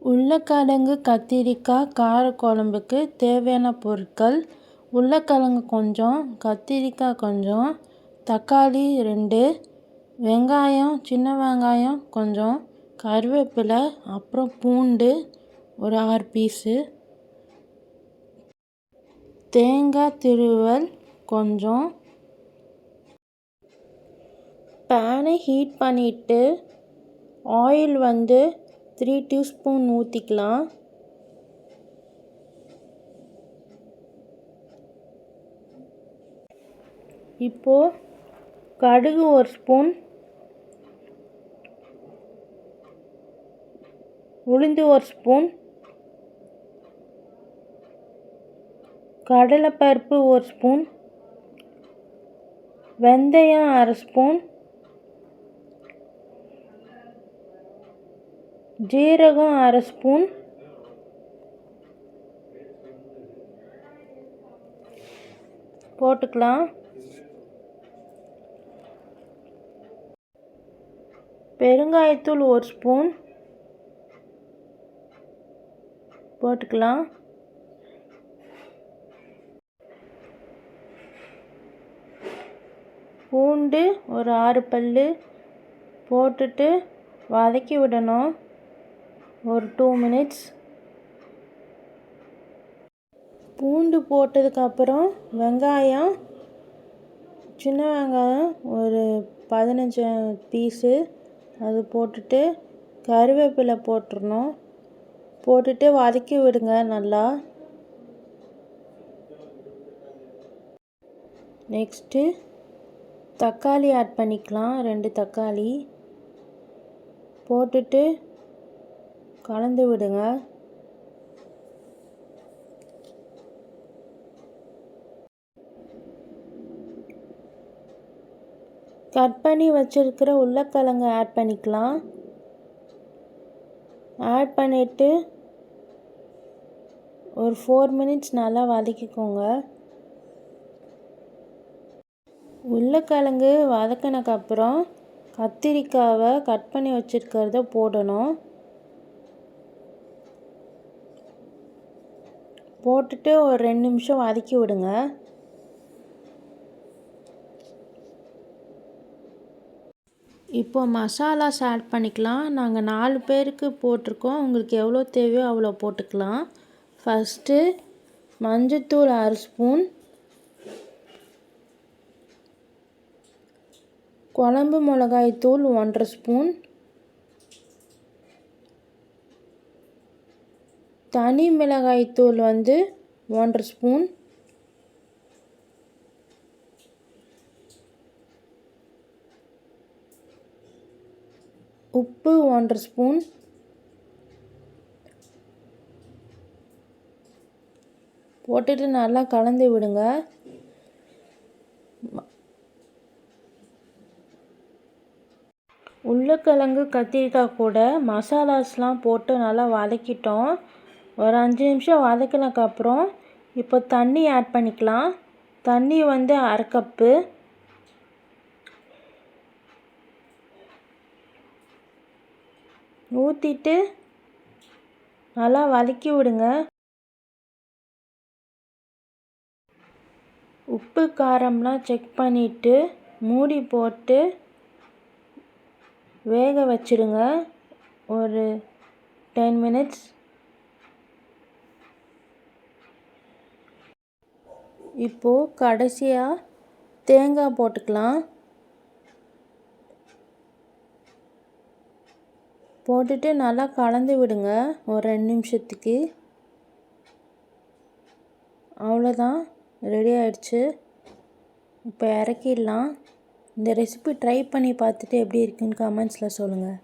உருளைக்கிழங்கு கத்திரிக்காய் காரக்குழம்புக்கு தேவையான பொருட்கள்: உருளைக்கிழங்கு கொஞ்சம், கத்திரிக்காய் கொஞ்சம், தக்காளி 2, வெங்காயம் சின்ன வெங்காயம் கொஞ்சம், கருவேப்பிலை, அப்புறம் பூண்டு ஒரு 6 பீஸு, தேங்காய் துருவல் கொஞ்சம். பேனை ஹீட் பண்ணிவிட்டு ஆயில் 3 டீஸ்பூன் ஊற்றிக்கலாம். இப்போது கடுகு 1 ஸ்பூன், உளுந்து 1 ஸ்பூன், கடலைப்பருப்பு 1 ஸ்பூன், வெந்தயம் 1/2 ஸ்பூன், ஜீரகம் 1/2 ஸ்பூன், போட்டுக்கலாம். பெருங்காயத்தூள் 1 ஸ்பூன் போட்டுக்கலாம். பூண்டு ஒரு 6 பல்லு போட்டுட்டு வதக்கி விடணும் ஒரு 2 மினிட்ஸ். பூண்டு போட்டதுக்கப்புறம் வெங்காயம், சின்ன வெங்காயம் ஒரு 15 பீஸு அது போட்டுட்டு கருவேப்பிலை போட்டுடணும். போட்டுட்டு வதக்கி விடுங்க நல்லா. நெக்ஸ்ட்டு தக்காளி ஆட் பண்ணிக்கலாம். 2 தக்காளி போட்டுட்டு கலந்து விடுங்க. கட் பண்ணி வச்சுருக்கிற உருளைக்கிழங்கு ஆட் பண்ணிக்கலாம். ஆட் பண்ணிவிட்டு ஒரு 4 மினிட்ஸ் நல்லா வதக்கிக்கோங்க. உருளைக்கிழங்கு வதக்கினக்கப்புறம் கத்திரிக்காவை கட் பண்ணி வச்சுருக்கிறத போடணும். போட்டுட்டு ஒரு 2 நிமிஷம் வதக்கி விடுங்க. இப்போ மசாலாஸ் ஆட் பண்ணிக்கலாம். நாங்கள் 4 பேருக்கு போட்டிருக்கோம். உங்களுக்கு எவ்வளோ தேவையோ அவ்வளோ போட்டுக்கலாம். ஃபஸ்ட்டு மஞ்சத்தூள் 1/2 ஸ்பூன், குழம்பு மிளகாய் தூள் 1/2 ஸ்பூன், தனி மிளகாய் தூள் 1/2 ஸ்பூன், உப்பு 1/2 ஸ்பூன், போட்டுட்டு நல்லா கலந்து விடுங்க. உருளைக்கிழங்கு கத்திரிக்காய் கூட மசாலாஸ்லாம் போட்டு நல்லா வதக்கிட்டோம். ஒரு 5 நிமிஷம் வதக்கினக்கப்புறம் இப்போ தண்ணி ஆட் பண்ணிக்கலாம். தண்ணி 1/2 கப்பு. ஊற்றிட்டு நல்லா வதக்கி விடுங்க. உப்பு காரம்லாம் செக் பண்ணிவிட்டு மூடி போட்டு வேக வச்சிடுங்க ஒரு 10 மினிட்ஸ். இப்போது கடைசியாக தேங்காய் போட்டுக்கலாம். போட்டுட்டு நல்லா கலந்து விடுங்க ஒரு 2 நிமிஷத்துக்கு. அவ்வளோதான், ரெடி ஆயிடுச்சு. இப்போ இறக்கிடலாம். இந்த ரெசிபி ட்ரை பண்ணி பார்த்துட்டு எப்படி இருக்குன்னு கமெண்ட்ஸில் சொல்லுங்கள்.